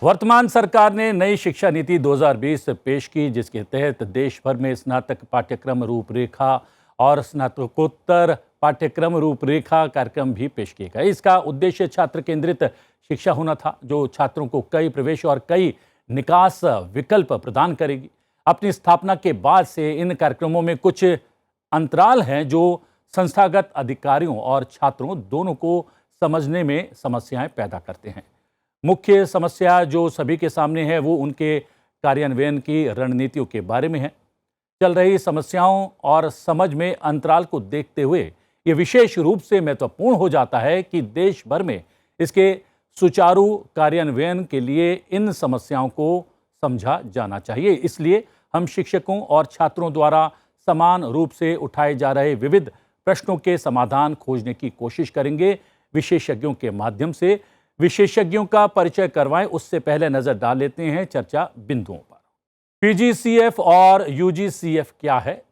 वर्तमान सरकार ने नई शिक्षा नीति 2020 पेश की, जिसके तहत देश भर में स्नातक पाठ्यक्रम रूपरेखा और स्नातकोत्तर पाठ्यक्रम रूपरेखा कार्यक्रम भी पेश किए गए। इसका उद्देश्य छात्र केंद्रित शिक्षा होना था, जो छात्रों को कई प्रवेश और कई निकास विकल्प प्रदान करेगी। अपनी स्थापना के बाद से इन कार्यक्रमों में कुछ अंतराल हैं जो संस्थागत अधिकारियों और छात्रों दोनों को समझने में समस्याएं पैदा करते हैं। मुख्य समस्या जो सभी के सामने है वो उनके कार्यान्वयन की रणनीतियों के बारे में है। चल रही समस्याओं और समझ में अंतराल को देखते हुए ये विशेष रूप से महत्वपूर्ण हो जाता है कि देश भर में इसके सुचारू कार्यान्वयन के लिए इन समस्याओं को समझा जाना चाहिए। इसलिए हम शिक्षकों और छात्रों द्वारा समान रूप से उठाए जा रहे विविध प्रश्नों के समाधान खोजने की कोशिश करेंगे। विशेषज्ञों के माध्यम से विशेषज्ञों का परिचय करवाएं, उससे पहले नजर डाल लेते हैं चर्चा बिंदुओं पर। पीजीसीएफ और यूजीसीएफ क्या है,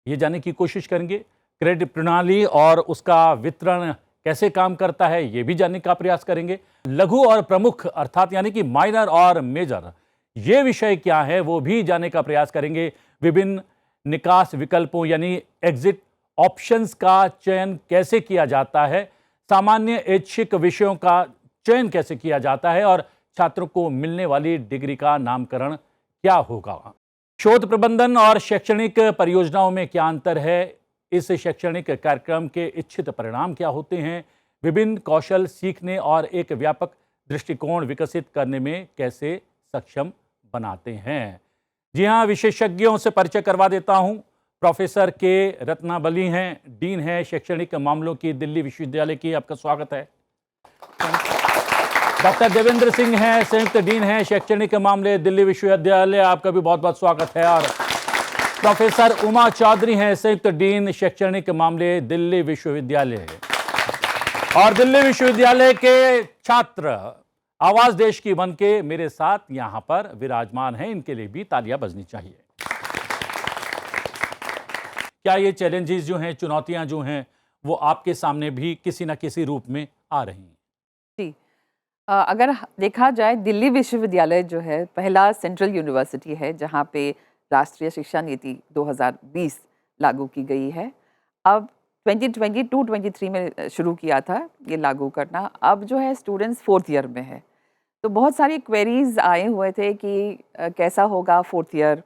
ये जानने की कोशिश करेंगे। क्रेडिट प्रणाली और उसका वितरण कैसे काम करता है, ये भी जानने का प्रयास करेंगे। लघु और प्रमुख अर्थात यानी कि माइनर और मेजर, ये विषय क्या है वो भी जानने का प्रयास करेंगे। विभिन्न निकास विकल्पों यानी एग्जिट ऑप्शंस का चयन कैसे किया जाता है, सामान्य ऐच्छिक विषयों का चयन कैसे किया जाता है और छात्रों को मिलने वाली डिग्री का नामकरण क्या होगा। शोध प्रबंधन और शैक्षणिक परियोजनाओं में क्या अंतर है, इस शैक्षणिक कार्यक्रम के इच्छित परिणाम क्या होते हैं, विभिन्न कौशल सीखने और एक व्यापक दृष्टिकोण विकसित करने में कैसे सक्षम बनाते हैं। जी हाँ, विशेषज्ञों से परिचय करवा देता हूँ। प्रोफेसर के रत्नावली हैं, डीन हैं शैक्षणिक मामलों की दिल्ली विश्वविद्यालय की, आपका स्वागत है। डॉक्टर देवेंद्र सिंह हैं, संयुक्त डीन हैं शैक्षणिक मामले दिल्ली विश्वविद्यालय, आपका भी बहुत बहुत स्वागत है। और प्रोफेसर उमा चौधरी हैं, संयुक्त डीन शैक्षणिक मामले दिल्ली विश्वविद्यालय। और दिल्ली विश्वविद्यालय के छात्र आवाज देश की बन के मेरे साथ यहां पर विराजमान हैं, इनके लिए भी तालियां बजनी चाहिए। क्या ये चैलेंजेस जो हैं, चुनौतियां जो हैं, वो आपके सामने भी किसी न किसी रूप में आ रही हैं? जी, अगर देखा जाए दिल्ली विश्वविद्यालय जो है पहला सेंट्रल यूनिवर्सिटी है जहाँ पे राष्ट्रीय शिक्षा नीति 2020 लागू की गई है। अब 2022-23 में शुरू किया था ये लागू करना। अब जो है स्टूडेंट्स 4th ईयर में है, तो बहुत सारी क्वेरीज आए हुए थे कि कैसा होगा 4th ईयर,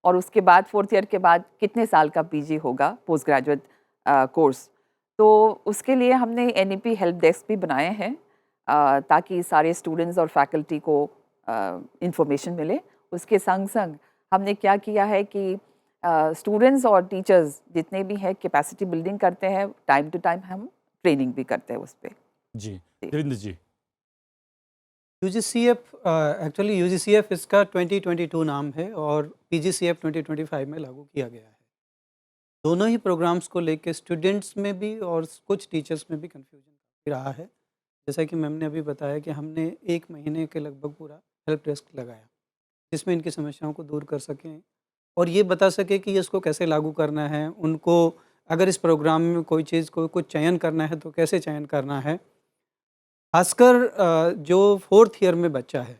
और उसके बाद 4th ईयर के बाद कितने साल का पीजी होगा, पोस्ट ग्रेजुएट कोर्स। तो उसके लिए हमने एनईपी हेल्प डेस्क भी बनाए हैं ताकि सारे स्टूडेंट्स और फैकल्टी को इंफॉर्मेशन मिले। उसके संग संग हमने क्या किया है कि स्टूडेंट्स और टीचर्स जितने भी हैं कैपेसिटी बिल्डिंग करते हैं, टाइम टू टाइम हम ट्रेनिंग भी करते हैं उस पर। जी देवेंद्र जी। यूजीसीएफ एक्चुअली यूजीसीएफ इसका 2022 नाम है और पीजीसीएफ 2025 में लागू किया गया है। दोनों ही प्रोग्राम्स को लेके स्टूडेंट्स में भी और कुछ टीचर्स में भी कन्फ्यूजन रहा है। जैसा कि मैम ने अभी बताया कि हमने 1 महीने के लगभग पूरा हेल्प डेस्क लगाया, जिसमें इनकी समस्याओं को दूर कर सकें और ये बता सके कि इसको कैसे लागू करना है। उनको अगर इस प्रोग्राम में कोई चीज़ को कुछ चयन करना है तो कैसे चयन करना है। खासकर जो 4th ईयर में बच्चा है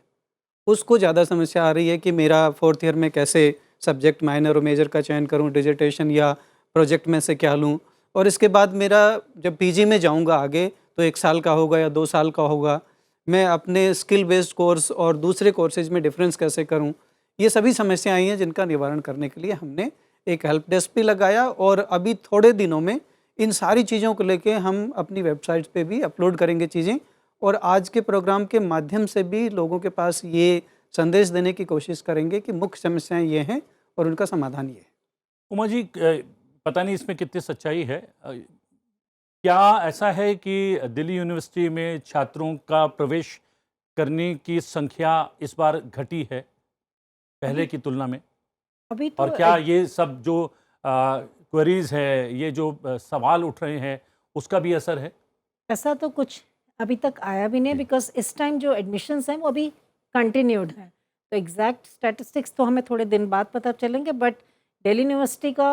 उसको ज़्यादा समस्या आ रही है कि मेरा 4th ईयर में कैसे सब्जेक्ट माइनर और मेजर का चयन करूं, डिजर्टेशन या प्रोजेक्ट में से क्या लूं, और इसके बाद मेरा जब पीजी में जाऊंगा आगे तो 1 साल का होगा या 2 साल का होगा। मैं अपने स्किल बेस्ड कोर्स और दूसरे कोर्सेज में डिफरेंस कैसे करूं। ये सभी समस्याएं आई हैं जिनका निवारण करने के लिए हमने एक हेल्प डेस्क भी लगाया और अभी थोड़े दिनों में इन सारी चीज़ों को लेके हम अपनी वेबसाइट्स पे भी अपलोड करेंगे चीज़ें, और आज के प्रोग्राम के माध्यम से भी लोगों के पास ये संदेश देने की कोशिश करेंगे कि मुख्य समस्याएं ये हैं और उनका समाधान ये है। उमा जी, पता नहीं इसमें कितनी सच्चाई है। क्या ऐसा है कि दिल्ली यूनिवर्सिटी में छात्रों का प्रवेश करने की संख्या इस बार घटी है पहले की तुलना में? अभी तो और क्या ये सब जो क्वेरीज है, ये जो सवाल उठ रहे हैं, उसका भी असर है? ऐसा तो कुछ अभी तक आया भी नहीं, बिकॉज इस टाइम जो एडमिशन्स हैं वो अभी कंटिन्यूड हैं। तो एग्जैक्ट स्टैटिस्टिक्स तो हमें थोड़े दिन बाद पता चलेंगे, बट दिल्ली यूनिवर्सिटी का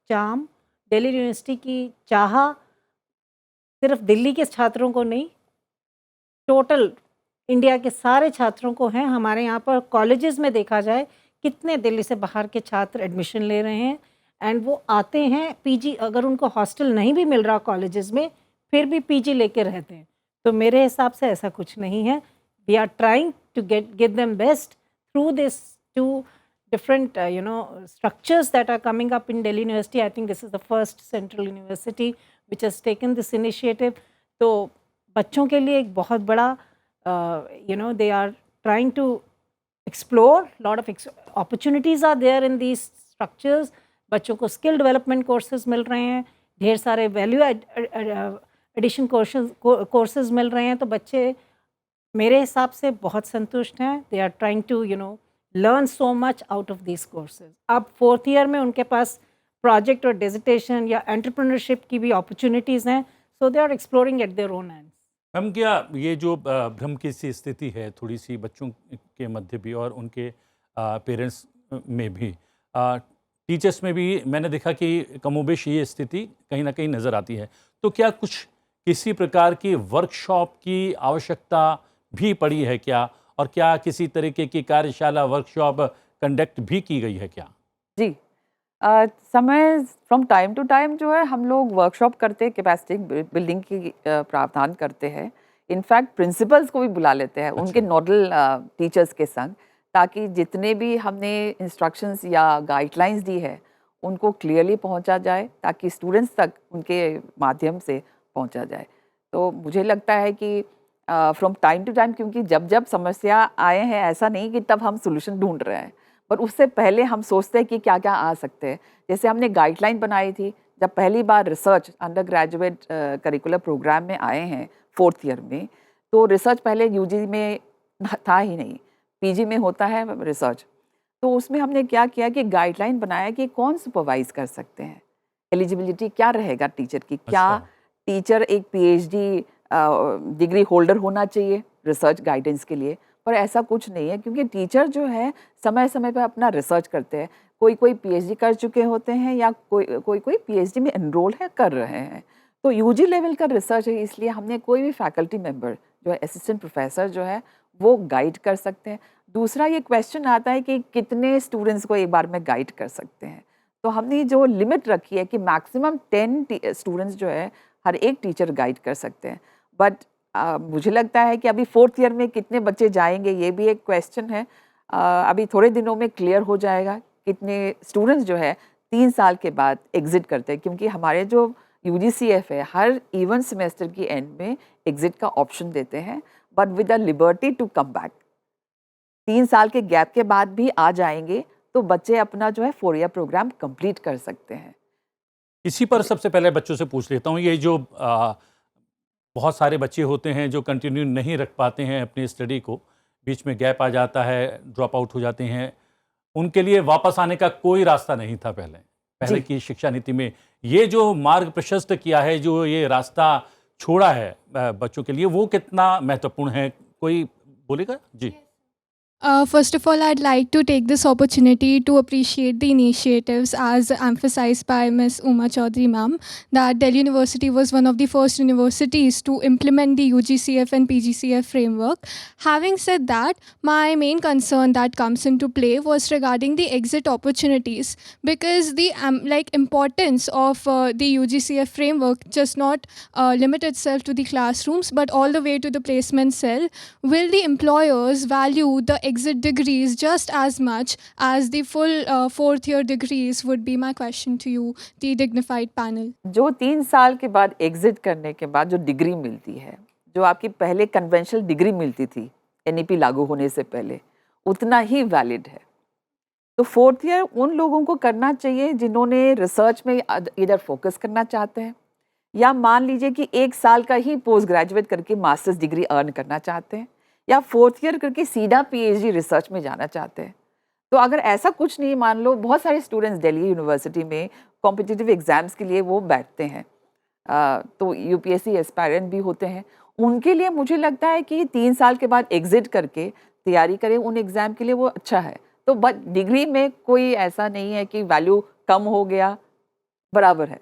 चार्म, दिल्ली यूनिवर्सिटी की चाह सिर्फ दिल्ली के छात्रों को नहीं, टोटल इंडिया के सारे छात्रों को हैं। हमारे यहाँ पर कॉलेजेस में देखा जाए कितने दिल्ली से बाहर के छात्र एडमिशन ले रहे हैं एंड वो आते हैं पीजी, अगर उनको हॉस्टल नहीं भी मिल रहा कॉलेजेस में फिर भी पीजी लेके रहते हैं। तो मेरे हिसाब से ऐसा कुछ नहीं है। We are trying to get them best through this two different structures that are coming up in Delhi University. I think this is the first central university which has taken this initiative. तो बच्चों के लिए एक बहुत बड़ा they are trying to explore, lot of opportunities are there in these structures. बच्चों को skill development courses मिल रहे हैं, ढेर सारे वैल्यू एडिशन कोर्सेज मिल रहे हैं। तो बच्चे मेरे हिसाब से बहुत संतुष्ट हैं। They are trying to learn so much out of this courses. अब 4th ईयर में उनके पास प्रोजेक्ट और डिजिटेशन या एंटरप्रेन्योरशिप की भी अपॉर्चुनिटीज़ हैं, so they are exploring at their own ends. Ma'am, क्या ये जो भ्रम की सी स्थिति है थोड़ी सी बच्चों के मध्य भी और उनके पेरेंट्स में भी, टीचर्स में भी मैंने देखा कि कमोबेश ये स्थिति कहीं ना कहीं नज़र आती है, तो क्या कुछ किसी प्रकार की वर्कशॉप की आवश्यकता भी पड़ी है क्या, और क्या किसी तरीके की कार्यशाला वर्कशॉप कंडक्ट भी की गई है क्या? जी, समय फ्रॉम टाइम टू टाइम जो है हम लोग वर्कशॉप करते हैं, कैपेसिटी बिल्डिंग की प्रावधान करते हैं। इनफैक्ट प्रिंसिपल्स को भी बुला लेते हैं, उनके नोडल टीचर्स के संग, ताकि जितने भी हमने इंस्ट्रक्शंस या गाइडलाइंस दी है उनको क्लियरली पहुंचा जाए, ताकि स्टूडेंट्स तक उनके माध्यम से पहुंचा जाए। तो मुझे लगता है कि फ्रॉम टाइम टू टाइम, क्योंकि जब जब समस्या आए हैं ऐसा नहीं कि तब हम सोल्यूशन ढूंढ रहे हैं, पर उससे पहले हम सोचते हैं कि क्या क्या आ सकते हैं। जैसे हमने गाइडलाइन बनाई थी जब पहली बार research undergraduate curricular programme में आए हैं 4th ईयर में, तो रिसर्च पहले यूजी में था ही नहीं, पीजी में होता है रिसर्च। तो उसमें हमने क्या किया कि गाइडलाइन बनाया कि कौन सुपरवाइज कर सकते हैं, एलिजिबिलिटी क्या रहेगा टीचर की, क्या टीचर एक पीएचडी डिग्री होल्डर होना चाहिए रिसर्च गाइडेंस के लिए। पर ऐसा कुछ नहीं है, क्योंकि टीचर जो है समय समय पर अपना रिसर्च करते हैं। कोई पीएचडी कर चुके होते हैं या कोई पीएचडी में एनरोल है, कर रहे हैं। तो यूजी लेवल का रिसर्च है, इसलिए हमने कोई भी फैकल्टी मेंबर जो है, असिस्टेंट प्रोफेसर जो है, वो गाइड कर सकते हैं। दूसरा ये क्वेश्चन आता है कि कितने स्टूडेंट्स को एक बार में गाइड कर सकते हैं। तो हमने जो लिमिट रखी है कि मैक्सिमम 10 स्टूडेंट्स जो है हर एक टीचर गाइड कर सकते हैं। बट मुझे लगता है कि अभी 4th ईयर में कितने बच्चे जाएंगे ये भी एक क्वेश्चन है। अभी थोड़े दिनों में क्लियर हो जाएगा कितने स्टूडेंट्स जो है 3 साल के बाद एग्जिट करते हैं, क्योंकि हमारे जो UGCF है हर इवन सेमेस्टर की एंड में एग्जिट का ऑप्शन देते हैं, but with the liberty to come back. 3 साल के गैप के बाद भी आ जाएंगे तो बच्चे अपना जो है 4 ईयर प्रोग्राम कंप्लीट कर सकते हैं। इसी पर सबसे पहले बच्चों से पूछ लेता हूँ, ये जो बहुत सारे बच्चे होते हैं जो कंटिन्यू नहीं रख पाते हैं अपनी स्टडी को, बीच में गैप आ जाता है, ड्रॉप आउट हो जाते हैं, उनके लिए वापस आने का कोई रास्ता नहीं था पहले की शिक्षा नीति में। ये जो मार्ग प्रशस्त किया है, जो ये रास्ता छोड़ा है बच्चों के लिए, वो कितना महत्वपूर्ण है, कोई बोलेगा? जी। First of all, I'd like to take this opportunity to appreciate the initiatives as emphasized by Ms. Uma Chaudhary ma'am, that Delhi University was one of the first universities to implement the UGCF and PGCF framework. Having said that, my main concern that comes into play was regarding the exit opportunities, because the importance of the UGCF framework just not limit itself to the classrooms, but all the way to the placement cell. Will the employers value the exit degrees just as much as the full 4th year degrees would be my question to you, the dignified panel. जो 3 साल के बाद exit करने के बाद जो degree मिलती है, जो आपकी पहले कन्वेंशनल डिग्री मिलती थी NEP लागू होने से पहले, उतना ही वैलिड है। तो 4th ईयर उन लोगों को करना चाहिए जिन्होंने रिसर्च में इधर फोकस करना चाहते हैं, या मान लीजिए कि 1 साल का ही पोस्ट ग्रेजुएट करके मास्टर्स डिग्री अर्न करना चाहते हैं, या 4th ईयर करके सीधा PhD रिसर्च में जाना चाहते हैं। तो अगर ऐसा कुछ नहीं, मान लो बहुत सारे स्टूडेंट्स दिल्ली यूनिवर्सिटी में कॉम्पिटिटिव एग्जाम्स के लिए वो बैठते हैं, तो UPSC एस्पायरेंट भी होते हैं, उनके लिए मुझे लगता है कि 3 साल के बाद एग्जिट करके तैयारी करें उन एग्ज़ाम के लिए, वो अच्छा है। तो बट डिग्री में कोई ऐसा नहीं है कि वैल्यू कम हो गया, बराबर है।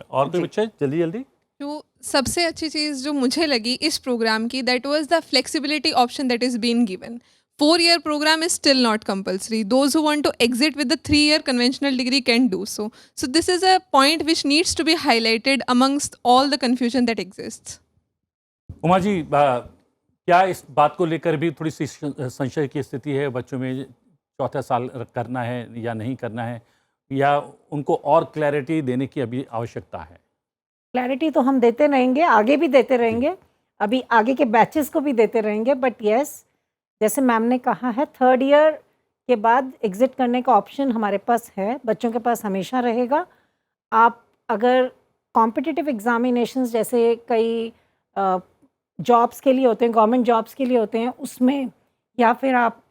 और कोई बच्चे जल्दी जो सबसे अच्छी चीज़ जो मुझे लगी इस प्रोग्राम की, that was the flexibility option that is been given. 4-year program is still not compulsory. Those who want to exit with the 3-year conventional degree can do so. So this is a point which needs to be highlighted amongst all the confusion that exists. Uma ji, क्या इस बात को लेकर भी थोड़ी सी संशय की स्थिति है? बच्चों में चौथा साल करना है या नहीं करना है, या उनको और क्लैरिटी देने की अभी आवश्यकता है? क्लैरिटी तो हम देते रहेंगे, आगे भी देते रहेंगे, अभी आगे के बैचेस को भी देते रहेंगे, बट यस, जैसे मैम ने कहा है, 3rd ईयर के बाद एग्ज़िट करने का ऑप्शन हमारे पास है, बच्चों के पास हमेशा रहेगा. आप अगर कॉम्पिटिटिव एग्ज़ामिनेशंस जैसे कई जॉब्स के लिए होते हैं, गवर्नमेंट जॉब्स के लिए होते हैं, उसमें, या फिर आप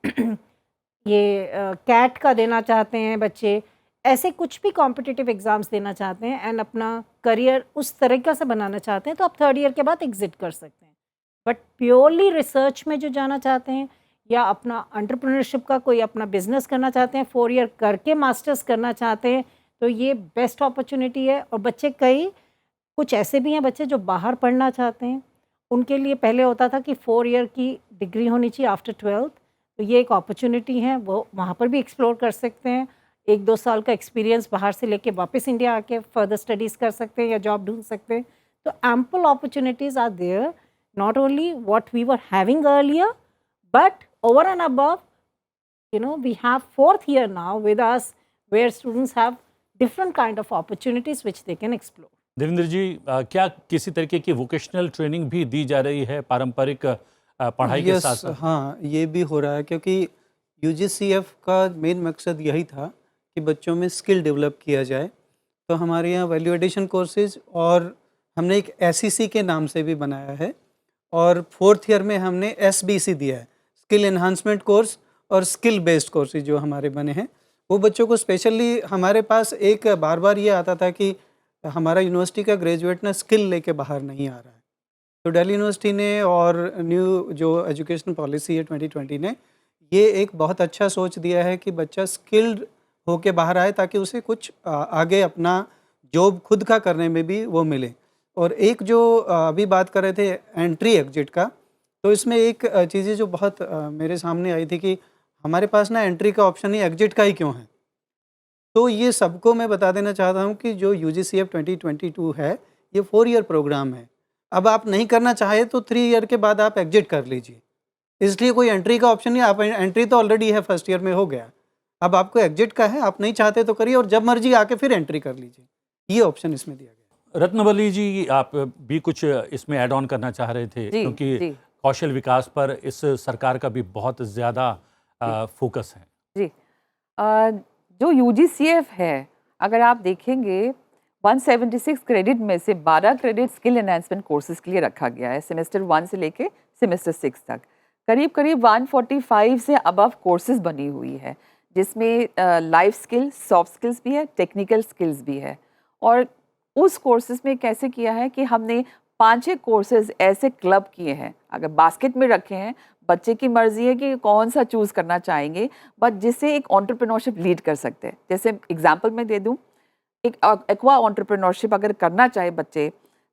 ये कैट का देना चाहते हैं बच्चे, ऐसे कुछ भी कॉम्पिटिटिव एग्ज़ाम्स देना चाहते हैं एंड अपना करियर उस तरीक़ा से बनाना चाहते हैं, तो आप 3rd ईयर के बाद एग्ज़िट कर सकते हैं. बट प्योरली रिसर्च में जो जाना चाहते हैं या अपना एंटरप्रेन्योरशिप का कोई अपना बिजनेस करना चाहते हैं, 4 ईयर करके मास्टर्स करना चाहते हैं, तो ये बेस्ट अपॉर्चुनिटी है. और बच्चे कुछ ऐसे भी हैं बच्चे जो बाहर पढ़ना चाहते हैं, उनके लिए पहले होता था कि 4 ईयर की डिग्री होनी चाहिए आफ्टर 12th, तो ये एक अपॉर्चुनिटी है, वो वहाँ पर भी एक्सप्लोर कर सकते हैं. 1-2 साल का एक्सपीरियंस बाहर से लेके वापस इंडिया आके फर्दर स्टडीज़ कर सकते हैं या जॉब ढूंढ सकते हैं. तो ample opportunities are there, not only what we were having earlier, but over and above, we have 4th year now with us, where students have different kind of opportunities which they can explore. Devendra ji, क्या किसी तरीके की vocational training भी दी जा रही है पारंपरिक पढ़ाई के साथ साथ? हाँ, ये भी हो रहा है, क्योंकि UGCF का मेन मकसद यही था कि बच्चों में स्किल डेवलप किया जाए. तो हमारे यहाँ वैल्यू एडिशन कोर्सेज, और हमने एक SEC के नाम से भी बनाया है, और 4th ईयर में हमने SBC दिया है, स्किल एनहांसमेंट कोर्स, और स्किल बेस्ड कोर्सेज जो हमारे बने हैं, वो बच्चों को स्पेशली. हमारे पास एक बार ये आता था कि हमारा यूनिवर्सिटी का ग्रेजुएट ना स्किल लेके बाहर नहीं आ रहा है, तो दिल्ली यूनिवर्सिटी ने और न्यू जो एजुकेशन पॉलिसी है 2020 ने, ये एक बहुत अच्छा सोच दिया है कि बच्चा स्किल्ड होके बाहर आए, ताकि उसे कुछ आगे अपना जॉब खुद का करने में भी वो मिले. और एक जो अभी बात कर रहे थे एंट्री एग्जिट का, तो इसमें एक चीज़ें जो बहुत मेरे सामने आई थी कि हमारे पास ना एंट्री का ऑप्शन ही एग्जिट का ही क्यों है. तो ये सबको मैं बता देना चाहता हूँ कि जो UGCF 2022 है, ये 4 ईयर प्रोग्राम है. अब आप नहीं करना चाहे तो 3 ईयर के बाद आप एग्जिट कर लीजिए, इसलिए कोई एंट्री का ऑप्शन नहीं. आप एंट्री तो ऑलरेडी है, 1st ईयर में हो गया, अब आपको एग्जिट का है. आप नहीं चाहते तो करिए, और जब मर्जी आके फिर एंट्री कर लीजिए. ये ऑप्शन इसमें दिया गया. रत्नवली जी, आप भी कुछ इसमें ऐड ऑन करना चाह रहे थे, क्योंकि कौशल विकास पर इस सरकार का भी बहुत ज़्यादा फोकस है. जी, जो UGCF है, अगर आप देखेंगे 176 क्रेडिट में से 12 क्रेडिट स्किल एनहांसमेंट कोर्सेज के लिए रखा गया है, सेमेस्टर 1 से लेके सेमेस्टर 6 तक. करीब 145 से अबव कोर्सेज बनी हुई है, जिसमें लाइफ स्किल, सॉफ्ट स्किल्स भी है, टेक्निकल स्किल्स भी है. और उस कोर्सेज में कैसे किया है कि हमने 5-6 कोर्सेज ऐसे क्लब किए हैं, अगर बास्केट में रखे हैं, बच्चे की मर्जी है कि कौन सा चूज़ करना चाहेंगे, बट जिससे एक एंटरप्रेन्योरशिप लीड कर सकते हैं. जैसे एग्जांपल मैं दे दूं, एक एक्वा एंटरप्रेन्योरशिप अगर करना चाहे बच्चे,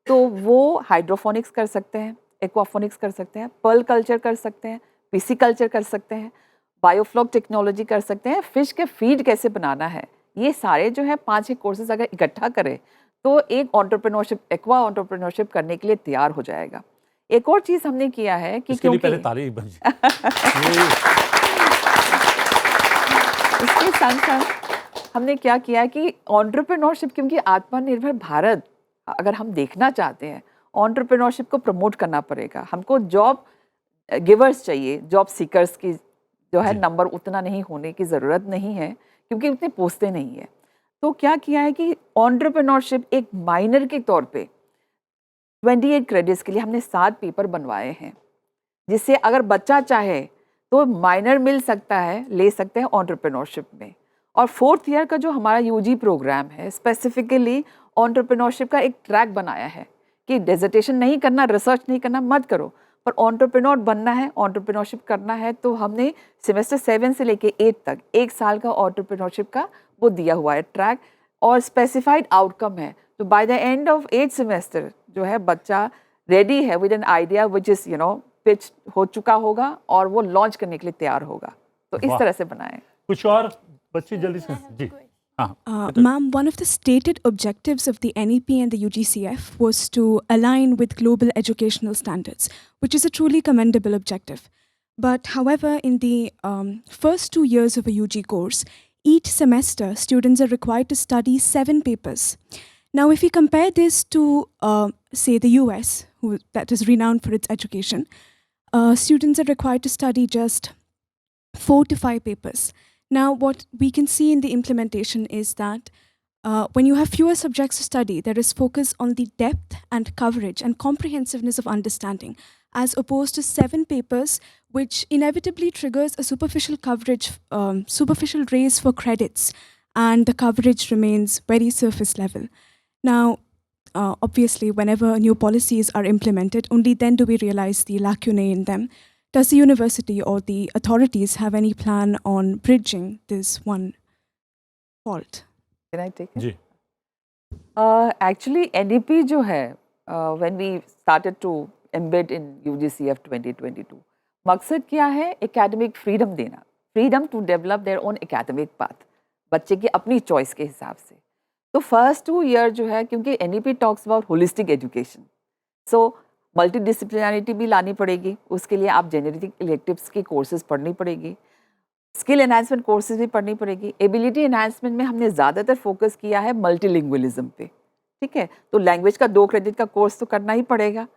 तो वो हाइड्रोफोनिक्स कर सकते हैं, एक्वाफोनिक्स कर सकते हैं, पर्ल कल्चर कर सकते हैं, पीसी कल्चर कर सकते हैं, बायोफ्लॉक टेक्नोलॉजी कर सकते हैं, फिश के फीड कैसे बनाना है. ये सारे जो है 5-6 कोर्सेज अगर इकट्ठा करें तो एक एंटरप्रेन्योरशिप, एक्वा एंटरप्रेन्योरशिप करने के लिए तैयार हो जाएगा. एक और चीज़ हमने किया है कि इसके लिए पहले तारीफ बन जाए. इसके संग हमने क्या किया है कि एंटरप्रेन्योरशिप, क्योंकि आत्मनिर्भर भारत अगर हम देखना चाहते हैं, एंटरप्रेन्योरशिप को प्रमोट करना पड़ेगा. हमको जॉब गिवर्स चाहिए, जॉब सीकर्स की जो है नंबर उतना नहीं होने की ज़रूरत नहीं है, क्योंकि उतने पोस्टें नहीं है. तो क्या किया है कि एंटरप्रेन्योरशिप एक माइनर के तौर पे 28 क्रेडिट्स के लिए हमने 7 पेपर बनवाए हैं, जिससे अगर बच्चा चाहे तो माइनर मिल सकता है, ले सकते हैं एंटरप्रेन्योरशिप में. और 4th ईयर का जो हमारा UG प्रोग्राम है, स्पेसिफिकली एंटरप्रेन्योरशिप का एक ट्रैक बनाया है कि डिसर्टेशन नहीं करना, रिसर्च नहीं करना, मत करो, पर एंटरप्रेन्योर बनना है, एंटरप्रेन्योरशिप करना है. तो हमने सेमेस्टर 7 से लेके 8 तक 1 साल का एंटरप्रेन्योरशिप का वो दिया हुआ है ट्रैक, और स्पेसिफाइड आउटकम है. तो by the end of 8 semester जो है बच्चा रेडी है with an idea which is pitch हो चुका होगा और वो लॉन्च करने के लिए तैयार होगा, तो इस वाह। तरह से बनाएं। कुछ और बच्चे जल्दी से जी हाँ Ma'am, one of the stated objectives of the NEP and the UGCF was to align with global educational standards, which is a truly commendable objective. But however, in the first 2 years of a UG course, each semester students are required to study 7 papers. Now, if we compare this to, say, the US, that is renowned for its education, students are required to study just 4 to 5 papers. Now, what we can see in the implementation is that when you have fewer subjects to study, there is focus on the depth and coverage and comprehensiveness of understanding, as opposed to 7 papers, which inevitably triggers a superficial coverage, superficial race for credits, and the coverage remains very surface level. Now, obviously, whenever new policies are implemented, only then do we realize the lacunae in them. Does the university or the authorities have any plan on bridging this one fault? Can I take it? Ji Actually, NEP जो है when we started to embed in UGCF 2022, मकसद क्या है? Academic freedom देना, freedom to develop their own academic path, बच्चे की अपनी choice के हिसाब से। तो फर्स्ट 2 ईयर जो है, क्योंकि NEP talks about holistic education, so multidisciplinarity भी लानी पड़ेगी, उसके लिए आप जेनेरिक इलेक्टिव्स की कोर्सेज पढ़नी पड़ेगी, स्किल एनहांसमेंट कोर्सेज भी पढ़नी पड़ेगी। एबिलिटी एनहांसमेंट में हमने ज़्यादातर फोकस किया है मल्टीलिंगुअलिज्म पे, ठीक है, तो लैंग्वेज का 2 क्रेडिट का कोर्स तो करना ही पड़ेगा,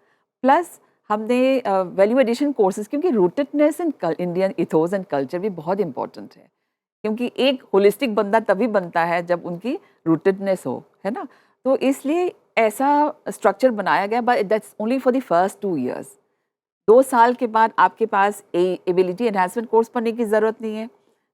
प्लस हमने वैल्यू एडिशन कोर्सेज, क्योंकि rootedness in Indian ethos and culture भी बहुत इंपॉर्टेंट है, क्योंकि एक होलिस्टिक बंदा तभी बनता है जब उनकी रूटेडनेस हो, है ना। तो इसलिए ऐसा स्ट्रक्चर बनाया गया, but that's only for the first 2 years. 2 साल के बाद आपके पास एबिलिटी एनहांसमेंट कोर्स पढ़ने की ज़रूरत नहीं है,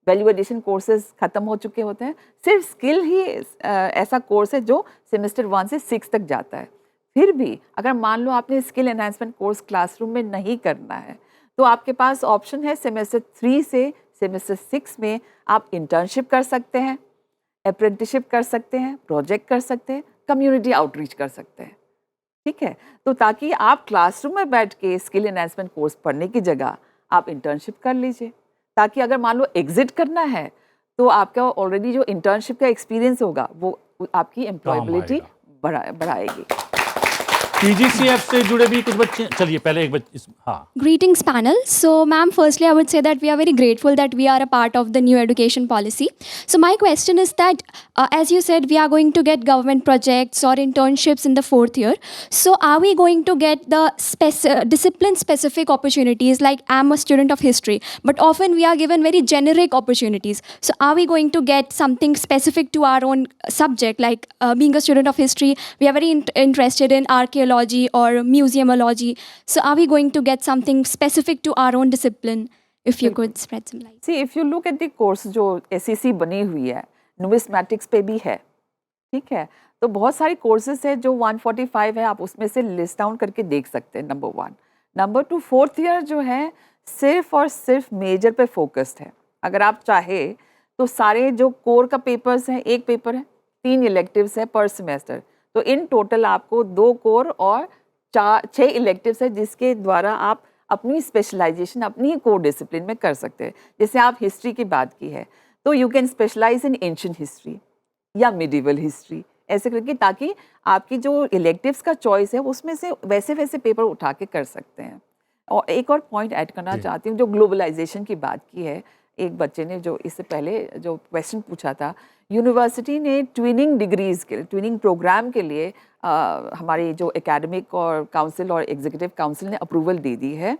वैल्यू एडिशन कोर्सेज ख़त्म हो चुके होते हैं, सिर्फ स्किल ही ऐसा कोर्स है जो सेमेस्टर 1 से 6 तक जाता है। फिर भी अगर मान लो आपने स्किल एनहांसमेंट कोर्स क्लासरूम में नहीं करना है, तो आपके पास ऑप्शन है सेमेस्टर 3 से सेमेस्टर 6 में आप इंटर्नशिप कर सकते हैं, अप्रेंटिसशिप कर सकते हैं, प्रोजेक्ट कर सकते हैं, कम्युनिटी आउटरीच कर सकते हैं, ठीक है। तो ताकि आप क्लासरूम में बैठ के स्किल एनहांसमेंट कोर्स पढ़ने की जगह आप इंटर्नशिप कर लीजिए, ताकि अगर मान लो एग्जिट करना है तो आपका ऑलरेडी जो इंटर्नशिप का एक्सपीरियंस होगा वो आपकी एम्प्लॉयबिलिटी बढ़ाएगी। PGCF से जुड़े भी कुछ बच्चे, चलिए पहले एक बच्चे हाँ Greetings panel. So ma'am, firstly I would say that we are very grateful that we are a part of the new education policy. So my question is that as you said, we are going to get government projects or internships in the 4th year. So are we going to get the discipline specific opportunities? Like I'm a student of history, but often we are given very generic opportunities. So are we going to get something specific to our own subject? Like being a student of history, we are very interested in archaeology or museumology. So are we going to get something specific to our own discipline? If you could spread some light. See, if you look at the course जो SEC बनी हुई है, नुमिस्मैटिक्स पे भी है, ठीक है, तो बहुत सारी कोर्सेज है जो 145 है, आप उसमें से लिस्ट डाउन करके देख सकते हैं, नंबर 1। नंबर 2, 4th ईयर जो है सिर्फ और सिर्फ मेजर पे फोकस्ड है। अगर आप चाहे तो सारे जो कोर का पेपर्स हैं, 1 पेपर है, 3 इलेक्टिव्स है पर सेमेस्टर, तो इन टोटल आपको 2 कोर और 6 इलेक्टिव्स है, जिसके द्वारा आप अपनी स्पेशलाइजेशन अपनी ही कोर डिसिप्लिन में कर सकते हैं। जैसे आप हिस्ट्री की बात की है, तो you can specialise in ancient history या मिडिवल हिस्ट्री, ऐसे करके, ताकि आपकी जो इलेक्टिव्स का चॉइस है उसमें से वैसे वैसे पेपर उठा के कर सकते हैं। और एक और पॉइंट ऐड करना चाहती हूँ, जो ग्लोबलाइजेशन की बात की है, एक बच्चे ने जो इससे पहले जो क्वेश्चन पूछा था, यूनिवर्सिटी ने ट्विनिंग डिग्रीज़ के लिए, ट्विनिंग प्रोग्राम के लिए हमारी जो एकेडमिक और काउंसिल और एग्जीक्यूटिव काउंसिल ने अप्रूवल दे दी है,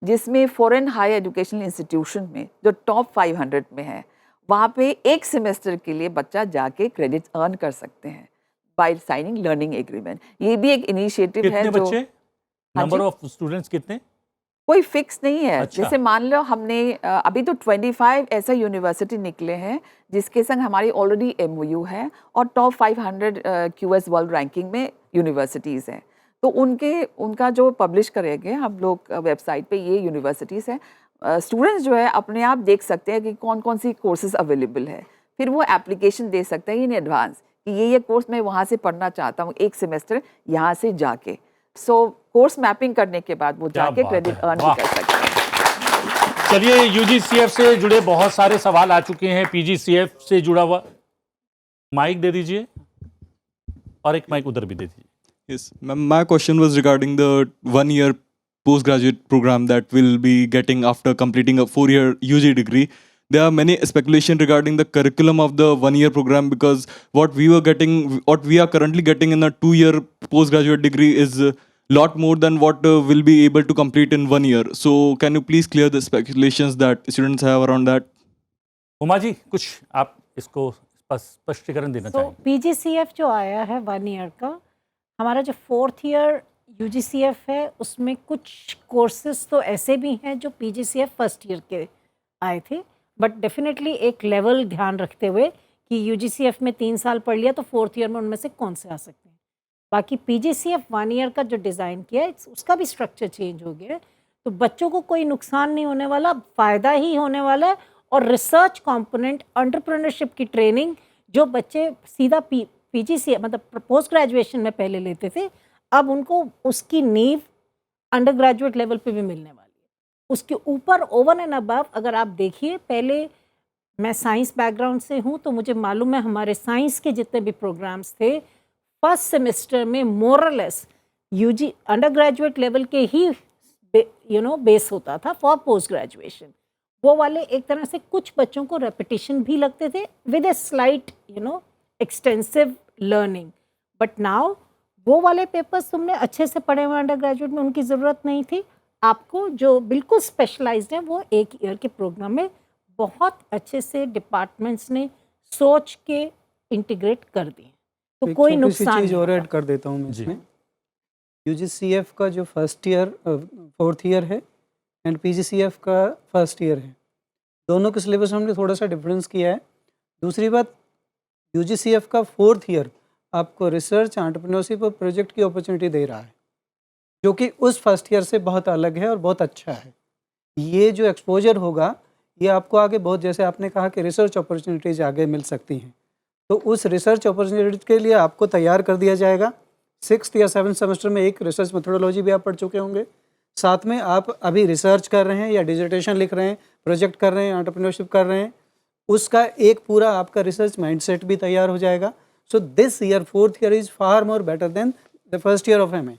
जिसमें फॉरेन हायर एजुकेशनल इंस्टीट्यूशन में जो टॉप 500 में है, वहाँ पे 1 सेमेस्टर के लिए बच्चा जाके क्रेडिट अर्न कर सकते हैं बाय साइनिंग लर्निंग एग्रीमेंट। ये भी एक इनिशिएटिव है। कितने जो बच्चे, नंबर ऑफ स्टूडेंट्स कितने? कोई फिक्स नहीं है। अच्छा। जैसे मान लो हमने अभी तो 25 ऐसा यूनिवर्सिटी निकले हैं जिसके संग हमारी ऑलरेडी MOU है, और टॉप 500 QS वर्ल्ड रैंकिंग में यूनिवर्सिटीज़ हैं, तो उनका जो पब्लिश करेंगे हम लोग वेबसाइट पे, ये यूनिवर्सिटीज़ हैं, स्टूडेंट्स जो है अपने आप देख सकते हैं कि कौन कौन सी कोर्सेज अवेलेबल है, फिर वो एप्लीकेशन दे सकते हैं इन एडवांस कि ये कोर्स मैं वहाँ से पढ़ना चाहता हूँ 1 सेमेस्टर यहाँ से जाके। सो कोर्स मैपिंग करने के बाद वो क्या जाके बात क्रेडिट है, अर्न भी वाह। कर सकते हैं। चलिए, यूजीसीएफ से जुड़े बहुत सारे सवाल आ चुके हैं, पीजीसीएफ से जुड़ा हुआ। माइक दे दीजिए और एक माइक उधर भी दे दीजिए। Yes, ma'am, my question was regarding the 1 year postgraduate program that we'll be getting after completing a 4 year UG degree. There are many speculation regarding the curriculum of the 1 year program, because what we are currently getting in a 2 year postgraduate degree is a lot more than what we'll be able to complete in 1 year. So can you please clear the speculations that students have around that? Uma ji, कुछ आप इसको स्पष्टीकरण देना तो चाहेंगे? पीजीसीएफ जो आया है 1 ईयर का, हमारा जो 4th ईयर यूजीसीएफ है उसमें कुछ कोर्सेज तो ऐसे भी हैं जो पीजीसीएफ फर्स्ट ईयर के आए थे, बट डेफिनेटली एक लेवल ध्यान रखते हुए कि यूजीसीएफ में 3 साल पढ़ लिया तो 4th ईयर में उनमें से कौन से आ सकते हैं। बाकी पीजीसीएफ 1 ईयर का जो डिज़ाइन किया है उसका भी स्ट्रक्चर चेंज हो गया है, तो बच्चों को कोई नुकसान नहीं होने वाला, फ़ायदा ही होने वाला है। और रिसर्च कंपोनेंट, एंटरप्रेन्योरशिप की ट्रेनिंग जो बच्चे सीधा पीजीसीएफ मतलब पोस्ट ग्रेजुएशन में पहले लेते थे, अब उनको उसकी नींव अंडर ग्रेजुएट लेवल पे भी मिलने वाली है। उसके ऊपर ओवर एंड अबव अगर आप देखिए, पहले मैं साइंस बैकग्राउंड से हूँ तो मुझे मालूम है हमारे साइंस के जितने भी प्रोग्राम्स थे फर्स्ट सेमेस्टर में मोरलेस यूजी अंडर ग्रेजुएट लेवल के ही बेस होता था फॉर पोस्ट ग्रेजुएशन। वो वाले एक तरह से कुछ बच्चों को रेपिटेशन भी लगते थे with a slight extensive learning, but now वो वाले पेपर्स तुमने अच्छे से पढ़े हुए अंडर ग्रेजुएट में उनकी ज़रूरत नहीं थी। आपको जो बिल्कुल स्पेशलाइज्ड है वो 1 ईयर के प्रोग्राम में बहुत अच्छे से डिपार्टमेंट्स ने सोच के इंटीग्रेट कर दिए, तो एक कोई छोटी सी नुकसान चीज़ नहीं और होगा। ऐड कर देता हूँ मैं जी। इसमें। यूजीसीएफ का जो फर्स्ट ईयर 4th ईयर है एंड पीजीसीएफ का फर्स्ट ईयर है, दोनों के सिलेबस में हमने थोड़ा सा डिफरेंस किया है। दूसरी बात, यूजीसीएफ का 4th ईयर आपको रिसर्च, एंटरप्रेन्योरशिप और प्रोजेक्ट की अपॉर्चुनिटी दे रहा है, जो कि उस फर्स्ट ईयर से बहुत अलग है और बहुत अच्छा है। ये जो एक्सपोजर होगा ये आपको आगे बहुत, जैसे आपने कहा कि रिसर्च अपॉर्चुनिटीज आगे मिल सकती हैं, तो उस रिसर्च अपॉर्चुनिटी के लिए आपको तैयार कर दिया जाएगा। 6th या 7th सेमेस्टर में एक रिसर्च मेथोडोलॉजी भी आप पढ़ चुके होंगे, साथ में आप अभी रिसर्च कर रहे हैं या डिसर्टेशन लिख रहे हैं, प्रोजेक्ट कर रहे हैं, एंटरप्रेन्योरशिप कर रहे हैं, उसका एक पूरा आपका रिसर्च माइंडसेट भी तैयार हो जाएगा। So this year 4th year is far more better than the first year of MA.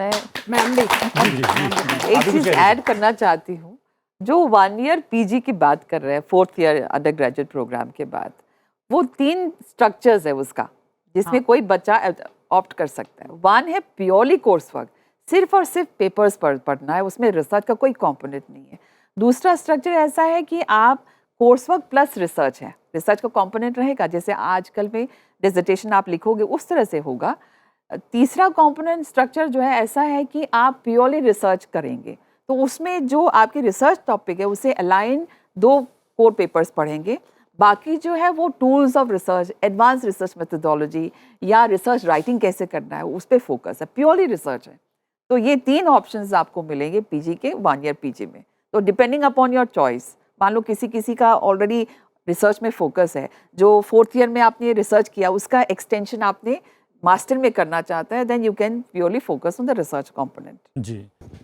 Ma'am भी एक अभी चीज कुछ ऐड करना चाहती हूँ, जो 1 ईयर पीजी की बात कर रहे हैं 4th year under graduate programme के बाद, वो 3 स्ट्रक्चर्स है उसका जिसमें कोई बच्चा ऑप्ट कर सकता है। 1 है प्योरली कोर्स वर्क, सिर्फ और सिर्फ पेपर्स पढ़ना है, उसमें रिसर्च का कोई कंपोनेंट नहीं है। दूसरा स्ट्रक्चर ऐसा है कि आप कोर्स वर्क प्लस रिसर्च है, रिसर्च का कंपोनेंट रहेगा, जैसे आजकल में डिसर्टेशन आप लिखोगे उस तरह से होगा। तीसरा कंपोनेंट स्ट्रक्चर जो है ऐसा है कि आप प्योरली रिसर्च करेंगे, तो उसमें जो आपकी रिसर्च टॉपिक है उसे अलाइन 2 कोर पेपर्स पढ़ेंगे, बाकी जो है वो tools of research, advance research methodology या रिसर्च राइटिंग कैसे करना है उस पर फोकस है, प्योरली रिसर्च है। तो ये 3 ऑप्शंस आपको मिलेंगे पीजी के 1 ईयर पीजी में। तो डिपेंडिंग अपॉन योर चॉइस, मान लो किसी का ऑलरेडी रिसर्च में फोकस है, जो 4th ईयर में आपने रिसर्च किया उसका एक्सटेंशन आपने मास्टर में करना चाहता है, then you can purely focus on the research component. जी।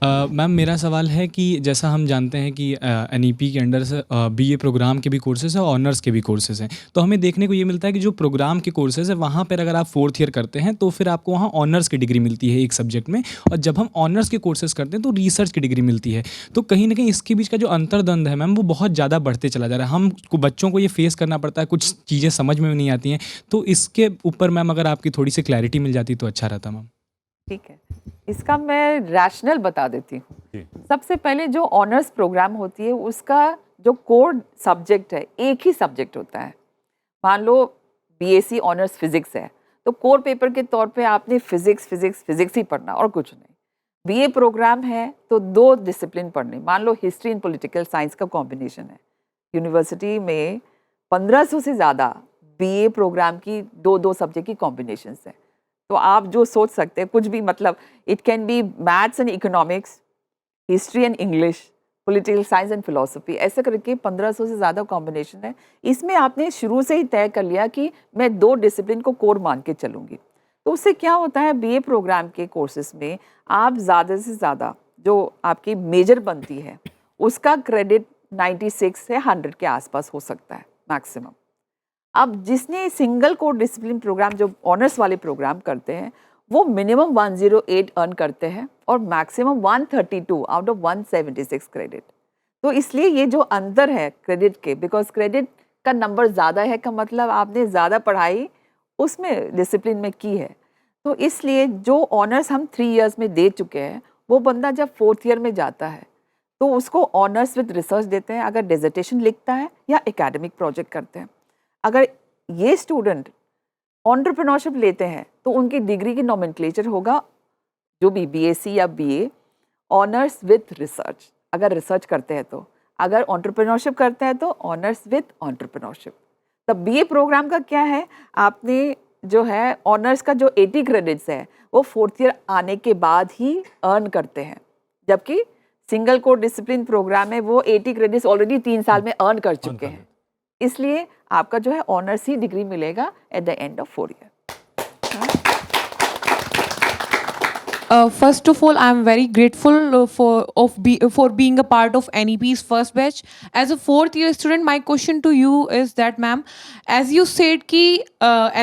मैम, मेरा सवाल है कि जैसा हम जानते हैं कि एनईपी के अंडर से बीए प्रोग्राम के भी कोर्सेज हैं और ऑनर्स के भी कोर्सेज हैं, तो हमें देखने को ये मिलता है कि जो प्रोग्राम के कोर्सेज है वहाँ पर अगर आप 4th ईयर करते हैं तो फिर आपको वहाँ ऑनर्स की डिग्री मिलती है एक सब्जेक्ट में, और जब हम ऑनर्स के कोर्सेज करते हैं तो रिसर्च की डिग्री मिलती है। तो कहीं ना कहीं इसके बीच का जो अंतर्द्वंद है मैम वो बहुत ज़्यादा बढ़ते चला जा रहा है, हम बच्चों को ये फेस करना पड़ता है, कुछ चीज़ें समझ में नहीं आती हैं। तो इसके ऊपर मैम अगर आपकी थोड़ी सी क्लैरिटी मिल जाती तो अच्छा रहता मैम। ठीक है, इसका मैं रैशनल बता देती हूँ। जी। सबसे पहले जो ऑनर्स प्रोग्राम होती है उसका जो कोर सब्जेक्ट है एक ही सब्जेक्ट होता है। मान लो बीएससी ऑनर्स फिजिक्स है तो कोर पेपर के तौर पे आपने फिजिक्स ही पढ़ना और कुछ नहीं। बीए प्रोग्राम है तो 2 डिसिप्लिन पढ़ने, मान लो हिस्ट्री एंड पॉलिटिकल साइंस का कॉम्बिनेशन है। यूनिवर्सिटी में 1500 से ज़्यादा बीए प्रोग्राम की 2 सब्जेक्ट की कॉम्बिनेशंस है, तो आप जो सोच सकते हैं कुछ भी, मतलब it can be maths and economics, history and English, political science and philosophy, ऐसे करके 1500 से ज़्यादा कॉम्बिनेशन है। इसमें आपने शुरू से ही तय कर लिया कि मैं 2 डिसिप्लिन को कोर मान के चलूँगी, तो उससे क्या होता है, बीए प्रोग्राम के कोर्सेज में आप ज़्यादा से ज़्यादा जो आपकी मेजर बनती है उसका क्रेडिट 96 से 100 के आसपास हो सकता है मैक्सिमम। अब जिसने सिंगल कोर डिसिप्लिन प्रोग्राम जो ऑनर्स वाले प्रोग्राम करते हैं वो मिनिमम 108 अर्न करते हैं और मैक्सिमम 132 आउट ऑफ 176 क्रेडिट। तो इसलिए ये जो अंतर है क्रेडिट के, बिकॉज क्रेडिट का नंबर ज़्यादा है का मतलब आपने ज़्यादा पढ़ाई उसमें डिसिप्लिन में की है। तो इसलिए जो ऑनर्स हम 3 इयर्स में दे चुके हैं वो बंदा जब 4th ईयर में जाता है तो उसको ऑनर्स विद रिसर्च देते हैं अगर डिसर्टेशन लिखता है या एकेडमिक प्रोजेक्ट करते हैं। अगर ये स्टूडेंट एंटरप्रेन्योरशिप लेते हैं तो उनकी डिग्री की नोमेनक्लेचर होगा जो भी बीएससी या बीए ऑनर्स विद रिसर्च, अगर रिसर्च करते हैं तो, अगर एंटरप्रेन्योरशिप करते हैं तो ऑनर्स विद एंटरप्रेन्योरशिप। तब बीए प्रोग्राम का क्या है, आपने जो है ऑनर्स का जो 80 क्रेडिट्स है वो 4th ईयर आने के बाद ही अर्न करते हैं, जबकि सिंगल कोर डिसिप्लिन प्रोग्राम में वो 80 क्रेडिट्स ऑलरेडी 3 साल में अर्न कर चुके हैं। इसलिए आपका जो है ऑनर्स ही डिग्री मिलेगा at the end of 4 year. First of all, I am very grateful for being a part of NEP's first batch. As a 4th year student, my question to you is that, ma'am, as you said कि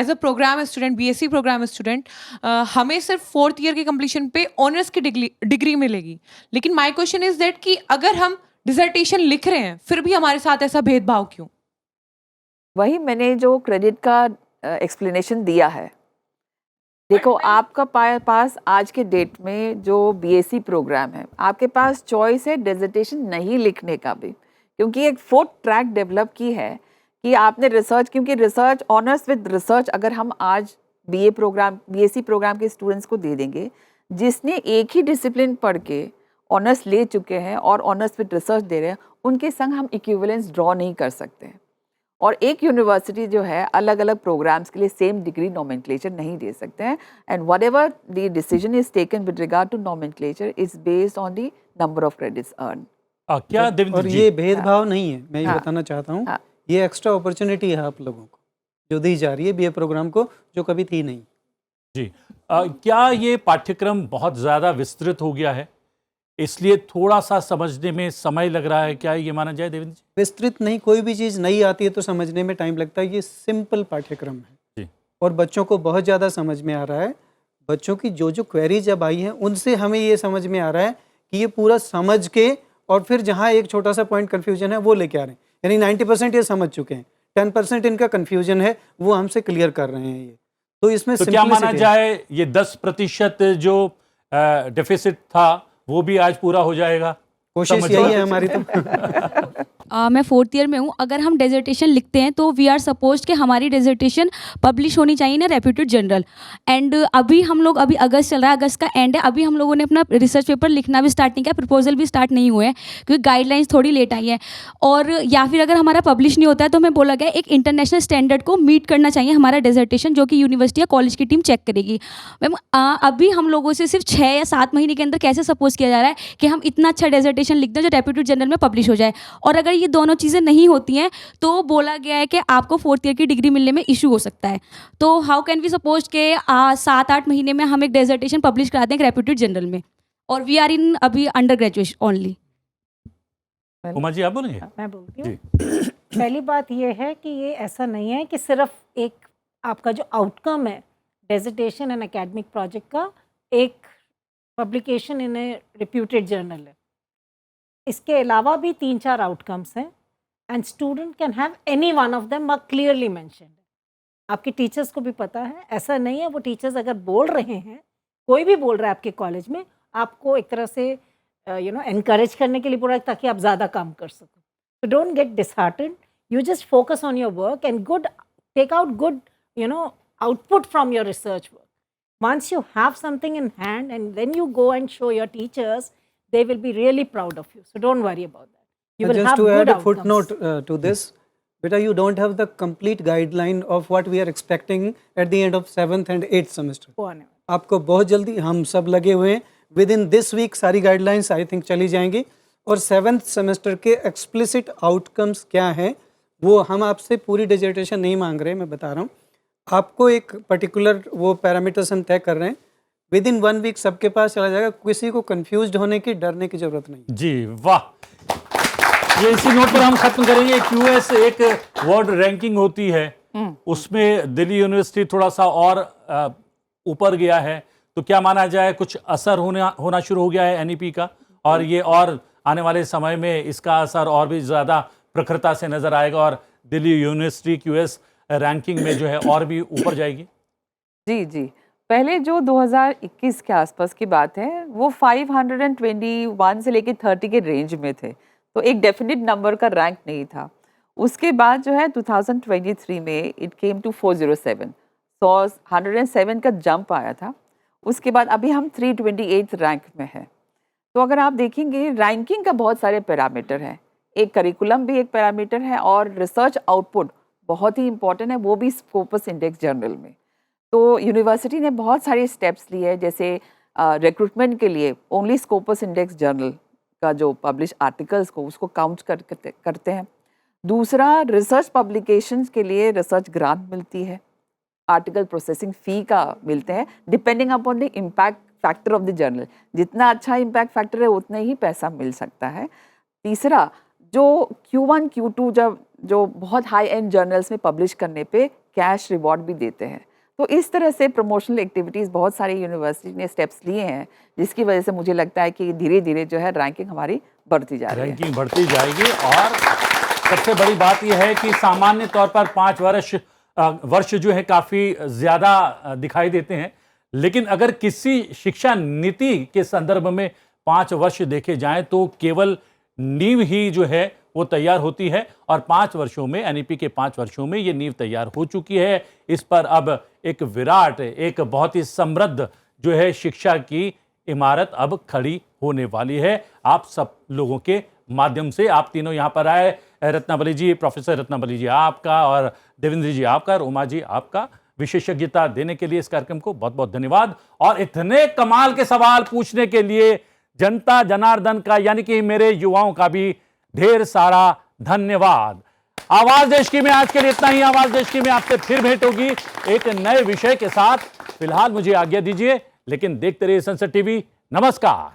as a program student, BSc program student, हमें सिर्फ 4th year के completion पे honors की degree मिलेगी। लेकिन my question is that कि अगर हम dissertation लिख रहे हैं फिर भी हमारे साथ ऐसा भेदभाव क्यों? वही मैंने जो क्रेडिट का एक्सप्लेनेशन दिया है। देखो आपका पास आज के डेट में जो बीएससी प्रोग्राम है आपके पास चॉइस है डिसर्टेशन नहीं लिखने का भी, क्योंकि एक 4th ट्रैक डेवलप की है कि आपने रिसर्च, क्योंकि रिसर्च ऑनर्स विद रिसर्च अगर हम आज बीएससी प्रोग्राम के स्टूडेंट्स को दे देंगे जिसने एक ही डिसिप्लिन पढ़ के ऑनर्स ले चुके हैं और ऑनर्स विद रिसर्च दे रहे हैं, उनके संग हम इक्विवेलेंस ड्रॉ नहीं कर सकते हैं। और एक यूनिवर्सिटी जो है अलग अलग प्रोग्राम्स के लिए सेम डिग्री नोमेनक्लेचर नहीं दे सकते हैं। And whatever the decision is taken with regard to nomenclature is based on the number of credits earn. क्या देवेंद्र और जी? ये भेदभाव नहीं है, मैं ये हाँ। बताना चाहता हूँ, हाँ। ये एक्स्ट्रा अपॉर्चुनिटी है आप लोगों को जो दी जा रही है बीए प्रोग्राम को, जो कभी थी नहीं। जी क्या ये पाठ्यक्रम बहुत ज़्यादा विस्तृत हो गया है इसलिए थोड़ा सा समझने में समय लग रहा है, क्या ये माना जाए देवेंद्र जी? विस्तृत नहीं, कोई भी चीज़ नई आती है तो समझने में टाइम लगता है। ये सिंपल पाठ्यक्रम है जी। और बच्चों को बहुत ज़्यादा समझ में आ रहा है। बच्चों की जो जो क्वेरी जब आई हैं उनसे हमें ये समझ में आ रहा है कि ये पूरा समझ के और फिर जहाँ एक छोटा सा पॉइंट कन्फ्यूजन है वो लेके आ रहे हैं। यानी 90% ये समझ चुके हैं, 10% इनका कन्फ्यूजन है वो हमसे क्लियर कर रहे हैं। ये तो इसमें तो क्या माना simplicity है। जाए ये 10% जो डेफिसिट था वो भी आज पूरा हो जाएगा? कोशिश समझ यही लो। है हमारी तो। मैं 4th ईयर में हूँ। अगर हम डेजर्टेशन लिखते हैं तो वी आर सपोज कि हमारी डेजर्टेशन पब्लिश होनी चाहिए ना रेप्यूटेड जर्नल। एंड अभी हम लोग, अभी अगस्त चल रहा है, अगस्त का एंड है, अभी हम लोगों ने अपना रिसर्च पेपर लिखना भी स्टार्ट नहीं किया, प्रपोजल भी स्टार्ट नहीं हुए हैं क्योंकि गाइडलाइंस थोड़ी लेट आई है। और या फिर अगर हमारा पब्लिश नहीं होता है तो हमें बोला गया एक इंटरनेशनल स्टैंडर्ड को मीट करना चाहिए हमारा डेजर्टेशन, जो कि यूनिवर्सिटी या कॉलेज की टीम चेक करेगी। मैम अभी हम लोगों से सिर्फ 6 या 7 महीने के अंदर कैसे सपोज किया जा रहा है कि हम इतना अच्छा डेजर्टेशन लिख दें जो रेप्यूटेड जर्नल में पब्लिश हो जाए। और अगर ये दोनों चीज़ें नहीं होती हैं तो बोला गया है कि आपको 4th ईयर की डिग्री मिलने में इशू हो सकता है। तो हाउ कैन वी सपोज के 7-8 महीने में हम एक डेजर्टेशन पब्लिश करा दें एक रेप्यूटेड जर्नल में, और वी आर इन अभी under graduation only. Uma ji आप बोलेंगे? मैं बोलती हूँ। पहली बात ये है कि ये ऐसा नहीं है कि सिर्फ एक आपका जो आउटकम है डेजिटेशन एंड एकेडमिक प्रोजेक्ट का एक publication in a reputed journal है। इसके अलावा भी 3-4 आउटकम्स हैं and student can have any one of them are clearly mentioned. आपके टीचर्स को भी पता है, ऐसा नहीं है वो टीचर्स अगर बोल रहे हैं, कोई भी बोल रहा है आपके कॉलेज में, आपको एक तरह से एनकरेज करने के लिए बोल रहा है ताकि आप ज़्यादा काम कर सको। So don't get disheartened. You just focus on your work and take out good, output from your research work. Once you have something in hand and then you go and show your teachers, they will be really proud of you. So don't worry about that. You will Just have to good add a outcomes. footnote to this, beta, you don't have the complete guideline of what we are expecting at the end of 7th and 8th semester. Go on. आपको बहुत जल्दी, हम सब लगे हुए हैं, with in this week सारी guidelines I think चली जाएंगी। और 7th सेमेस्टर के एक्सप्लिसिट आउटकम्स क्या हैं वो हम आपसे पूरी डिजर्टेशन नहीं मांग रहे, मैं बता रहा हूँ। आपको एक पर्टिकुलर वो पैरामीटर्स हम तय कर रहे हैं, विद इन 1 वीक सबके पास चला जाएगा, किसी को कंफ्यूज्ड होने की, डरने की जरूरत नहीं। जी वाह, ये इसी नोट पर हम खत्म करेंगे। क्यूएस एक वर्ल्ड रैंकिंग होती है, उसमें दिल्ली यूनिवर्सिटी थोड़ा सा और ऊपर गया है, तो क्या माना जाए कुछ असर होना शुरू हो गया है एनईपी का, और ये और आने वाले समय में इसका असर और भी ज़्यादा प्रखरता से नजर आएगा और दिल्ली यूनिवर्सिटी क्यूएस रैंकिंग में जो है और भी ऊपर जाएगी? जी जी, पहले जो 2021 के आसपास की बात है वो 521 से लेके 30 के रेंज में थे, तो एक डेफिनेट नंबर का रैंक नहीं था। उसके बाद जो है 2023 में इट केम टू 407, सो 107 का जंप आया था। उसके बाद अभी हम 328 रैंक में हैं। तो अगर आप देखेंगे रैंकिंग का बहुत सारे पैरामीटर हैं, एक करिकुलम भी एक पैरामीटर है और रिसर्च आउटपुट बहुत ही इंपॉर्टेंट है, वो भी स्कोपस इंडेक्स जर्नल में। तो यूनिवर्सिटी ने बहुत सारे स्टेप्स लिए हैं, जैसे रिक्रूटमेंट के लिए ओनली स्कोपस इंडेक्स जर्नल का जो पब्लिश आर्टिकल्स को उसको काउंट करते हैं। दूसरा, रिसर्च पब्लिकेशंस के लिए रिसर्च ग्रांट मिलती है, आर्टिकल प्रोसेसिंग फ़ी का मिलते हैं, depending upon the impact factor of the journal. जितना अच्छा इम्पैक्ट फैक्टर है उतना ही पैसा मिल सकता है। तीसरा, जो Q1 Q2 जो बहुत हाई एंड जर्नल्स में पब्लिश करने पे कैश रिवॉर्ड भी देते हैं। तो इस तरह से प्रमोशनल एक्टिविटीज़ बहुत सारी यूनिवर्सिटी ने स्टेप्स लिए हैं, जिसकी वजह से मुझे लगता है कि धीरे धीरे जो है रैंकिंग हमारी बढ़ती जा रही है। रैंकिंग बढ़ती जाएगी और सबसे बड़ी बात यह है कि सामान्य तौर पर 5 वर्ष जो है काफ़ी ज़्यादा दिखाई देते हैं, लेकिन अगर किसी शिक्षा नीति के संदर्भ में 5 वर्ष देखे जाएं तो केवल नींव ही जो है वो तैयार होती है, और 5 वर्षों में एनईपी के 5 वर्षों में ये नींव तैयार हो चुकी है। इस पर अब एक विराट, एक बहुत ही समृद्ध जो है शिक्षा की इमारत अब खड़ी होने वाली है। आप सब लोगों के माध्यम से, आप तीनों यहाँ पर आए, रत्नावली जी, प्रोफेसर रत्नावली जी आपका, और देवेंद्र जी आपका, और उमा जी आपका, विशेषज्ञता देने के लिए इस कार्यक्रम को बहुत बहुत धन्यवाद। और इतने कमाल के सवाल पूछने के लिए जनता जनार्दन का यानी कि मेरे युवाओं का भी ढेर सारा धन्यवाद। आवाज देश की में आज के लिए इतना ही। आवाज देश की में आपसे फिर भेंट होगी एक नए विषय के साथ। फिलहाल मुझे आज्ञा दीजिए, लेकिन देखते रहिए संसद टीवी। नमस्कार।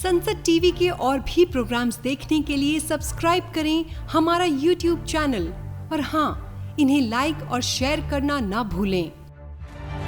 संसद टीवी के और भी प्रोग्राम्स देखने के लिए सब्सक्राइब करें हमारा YouTube चैनल और हाँ, इन्हें लाइक और शेयर करना ना भूलें।